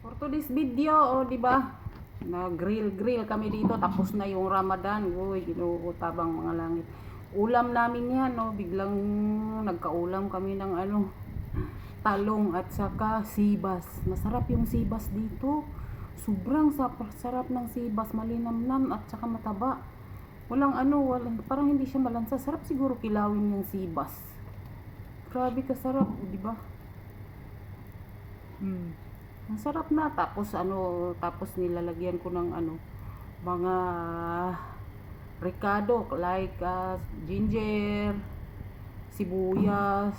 For today's video, di ba? Na-grill kami dito, tapos na yung Ramadan. Uy, ginuutabang mga langit. Ulam namin yan, no? Biglang nagkaulam kami ng talong at saka sibas. Masarap yung sibas dito. Sobrang sarap ng sibas, malinamnam at saka mataba. Parang hindi siya malansa. Sarap siguro kilawin yung sibas. Grabe kasarap, di ba? Ang sarap na. Tapos nilalagyan ko ng mga ricado like ginger, sibuyas,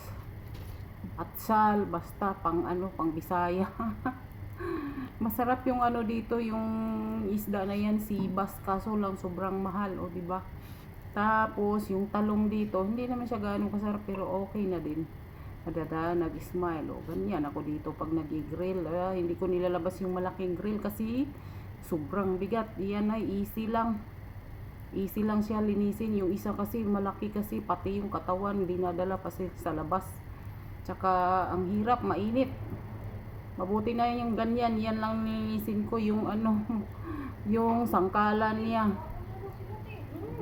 at sal, basta pang Bisaya. Masarap yung dito, yung isda na yan, sibas, kaso lang sobrang mahal, di ba? Tapos yung talong dito, hindi naman siya gaano kasarap pero okay na din. Nag-smile, ganyan ako dito pag nag-grill. Hindi ko nilalabas yung malaking grill kasi sobrang bigat. Yan ay easy lang siya linisin. Yung isa kasi malaki, kasi pati yung katawan dinadala kasi sa labas, tsaka ang hirap, mainit. Mabuti na yung ganyan, yan lang nilinisin ko, yung yung sangkalan niya.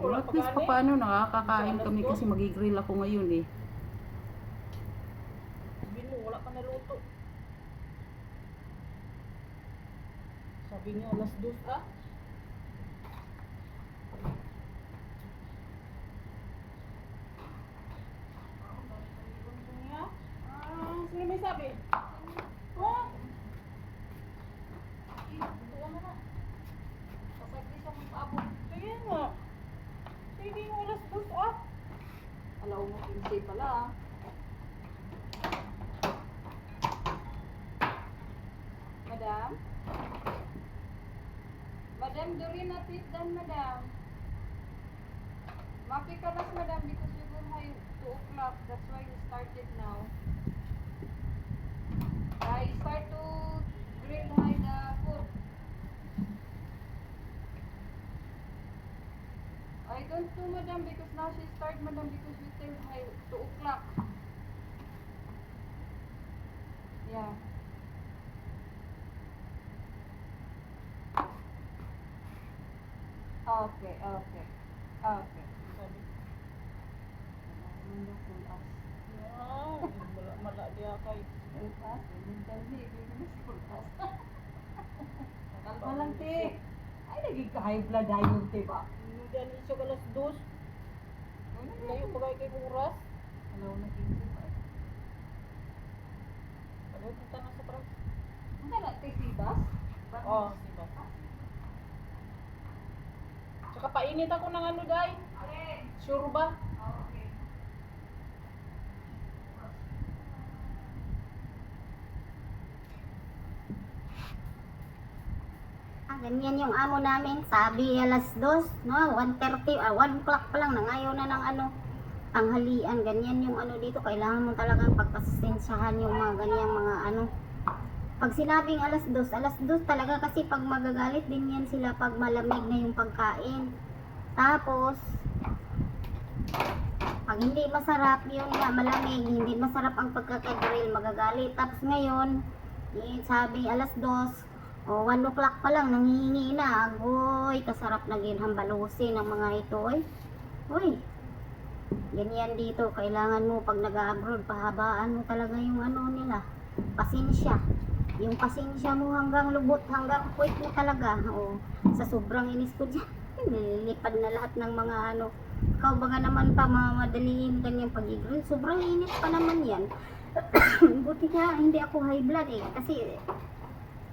At least paano nakakakain kami kasi mag-grill ako ngayon Wala ka naluto. Sabi niya alas 2 sino may sabi? Oh? Tuwa mo na. Pasagli siya mag-abot. Kaya nga. Sige yung alas 2 Alaw mo 15 pala Madam? Madam, during not it done, madam. Makikalas, madam, because you go high 2 o'clock. That's why we started now. I start to grill high the food. I don't know, madam, because now she start, madam, because we till high 2 o'clock. Yeah. Okay. Mala dia kay kulkas, dali kulkas. Kalma lang ti. Ay lagi ka high blood ayon ti ba? Hindi ani siya kalas 2. Layo bagay kay oras. Alaw na 15 pa. Ano kita na sa truck? Ano na ti sibas? Oh, sibas. Tsaka painit ako ng day. Sure ba? Okay. Ganyan yung amo namin. Sabi alas 2, no? 1:30, 1 o'clock pa lang. Nangayaw na ng tanghalian. Ganyan yung dito. Kailangan mo talagang pagpasensyahan yung mga ganyang mga Pag sinabing alas 2 talaga, kasi pag magagalit din yan sila pag malamig na yung pagkain. Tapos, pag hindi masarap yung malamig, hindi masarap ang pagkakagrill, magagalit. Tapos ngayon, sabi alas 2, 1 o'clock pa lang, nangihingi na. Agoy, kasarap na ginhambalusin ng mga ito. Uy, ganyan dito. Kailangan mo pag nag-abroad, pahabaan mo talaga yung nila. Pasensya. Yung pasensya mo hanggang lubot, hanggang puwit mo talaga. Sa sobrang inis ko dyan, nililipad na lahat ng mga Ikaw ba nga naman pa mamadaliin kanyang pag-grill? Sobrang init pa naman yan. Buti nga, hindi ako high blood kasi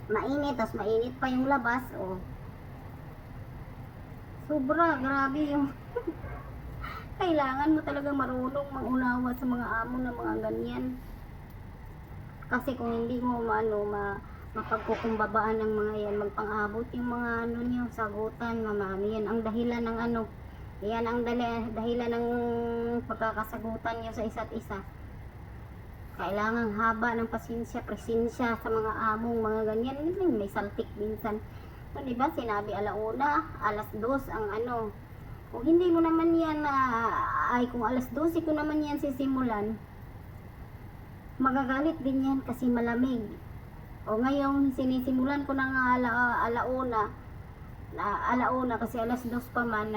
mainit, tapos mainit pa yung labas. Sobra, grabe yung kailangan mo talaga marunong mangunawa sa mga amo na mga ganyan. Kasi kung hindi mo mapagkukumbabaan ng mga yan, magpang-abot yung mga niyo, sagutan, mamami, yan ang dahilan ng yan ang dahilan ng pagkakasagutan niyo sa isa't isa. Kailangan haba ng pasensya, presensya sa mga among mga ganyan. May saltik minsan. Diba, sinabi alauna, alas 2 ang Kung hindi mo naman yan kung alas 12 ko naman yan sisimulan, magagalit din yan kasi malamig. O ngayon, sinisimulan ko ng alauna kasi alas 2 pa man,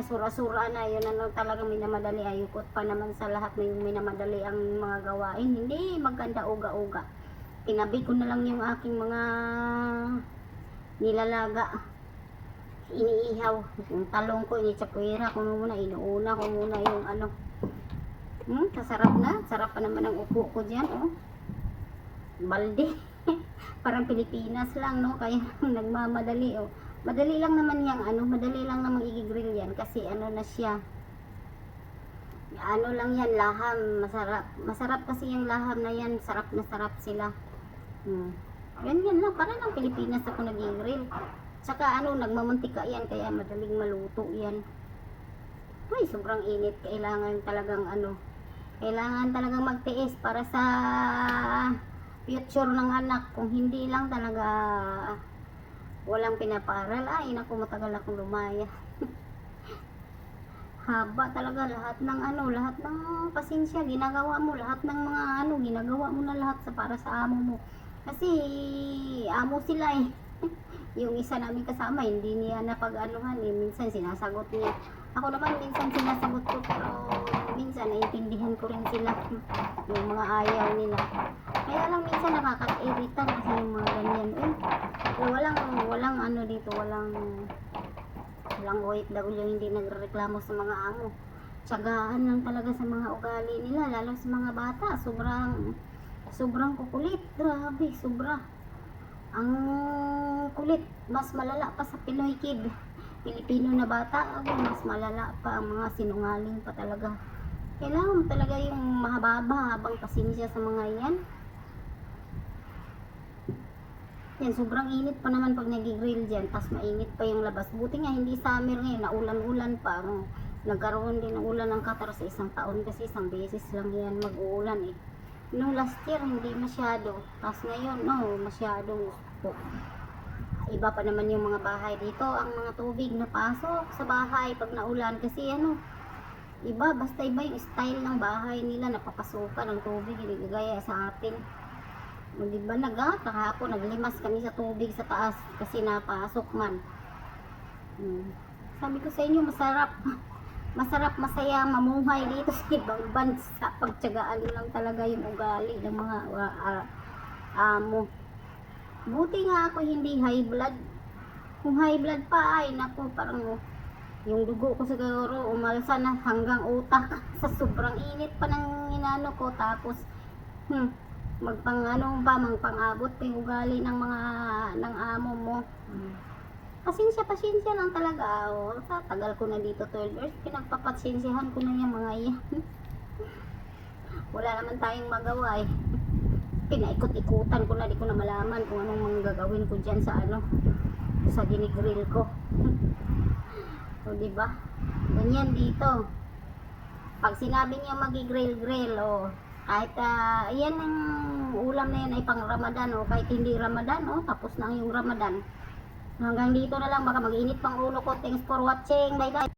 sura-sura na, yun ano talagang minamadali, ayukot pa naman sa lahat na yung minamadali ang mga gawain, hindi maganda uga-uga. Tinabi ko na lang yung aking mga nilalaga, iniihaw, yung talong ko, inichapuira ko muna, inuuna ko muna yung ano, kasarap na, sarap pa naman ang upo ko dyan, oh. Balde. Parang Pilipinas lang, no? Kaya nagmamadali, oh. Madali lang naman yang ano, madali lang naman i-grill yan kasi ano na siya. Ano lang yan, laham, masarap. Masarap kasi yung laham na yan, sarap na sarap sila. Yan lang, parang ng Pilipinas ako nag-grill. Tsaka ano, nagmamantika yan, kaya madaling maluto yan. Ay, sobrang init, kailangan talagang ano, kailangan talagang magtiis para sa future ng anak. Kung hindi lang talaga walang pinaparal, ay naku, matagal akong lumaya. Haba talaga lahat ng ano, lahat ng pasensya ginagawa mo, lahat ng mga ano, ginagawa mo na lahat para sa amo mo. Kasi amo sila eh. Yung isa namin kasama, hindi niya napag-anuhan eh. Minsan sinasagot niya. Ako naman minsan sinasagot ko, pero minsan naiintindihan ko rin sila. Yung mga ayaw nila. Kaya lang minsan nakaka-irita kasi yung mga ganyan. Walang ano dito, walang OFW hindi nagreklamo sa mga amo. Tsagaan lang talaga sa mga ugali nila, lalo sa mga bata. Sobrang kukulit. Grabe, sobra. Ang kulit, mas malala pa sa Pinoy kid. Pilipino na bata, mas malala pa, ang mga sinungaling pa talaga. Kailangan talaga yung mahaba-habang pasensya sa mga yan. Yan, sobrang init pa naman pag nag-grill dyan, tas mainit pa yung labas. Buti nga hindi summer ngayon, naulan-ulan pa. Nagkaroon din ng ulan ng Qatar sa isang taon kasi isang beses lang yan mag-uulan eh. Nung last year, hindi masyado. Tapos ngayon, no, masyadong po. Iba pa naman yung mga bahay dito. Ang mga tubig na pasok sa bahay pag naulan. Kasi ano, iba, basta iba yung style ng bahay nila. Napapasukan ng tubig, hindi gaya sa atin. O diba, kahapon, naglimas kami sa tubig sa taas kasi napasok man. Sabi ko sa inyo, masarap, masaya, mamuhay dito sa ibang bansa. Pagtsagaan lang talaga yung ugali ng mga amo. Buti nga ako hindi high blood. Kung high blood pa, ay naku, parang yung dugo ko siguro umalsa na hanggang utak sa sobrang init pa ng inano ko. Tapos, magpang-abot pa yung ugali ng amo mo. Pasensya lang talaga. Tagal ko na dito 12 years, pinagpapatsensyahan ko na yung mga yan. Wala naman tayong magawa eh. Pinaikot-ikutan ko na, di ko na malaman kung anong mga gagawin ko dyan sa sa ginigrill ko. O diba? Ganyan dito. Pag sinabi niya magi-grill, kahit yan ang ulam na yan ay pang Ramadan, kahit hindi Ramadan, tapos na yung Ramadan. Hanggang dito na lang, baka mag-init pang ulo ko. Thanks for watching. Bye bye.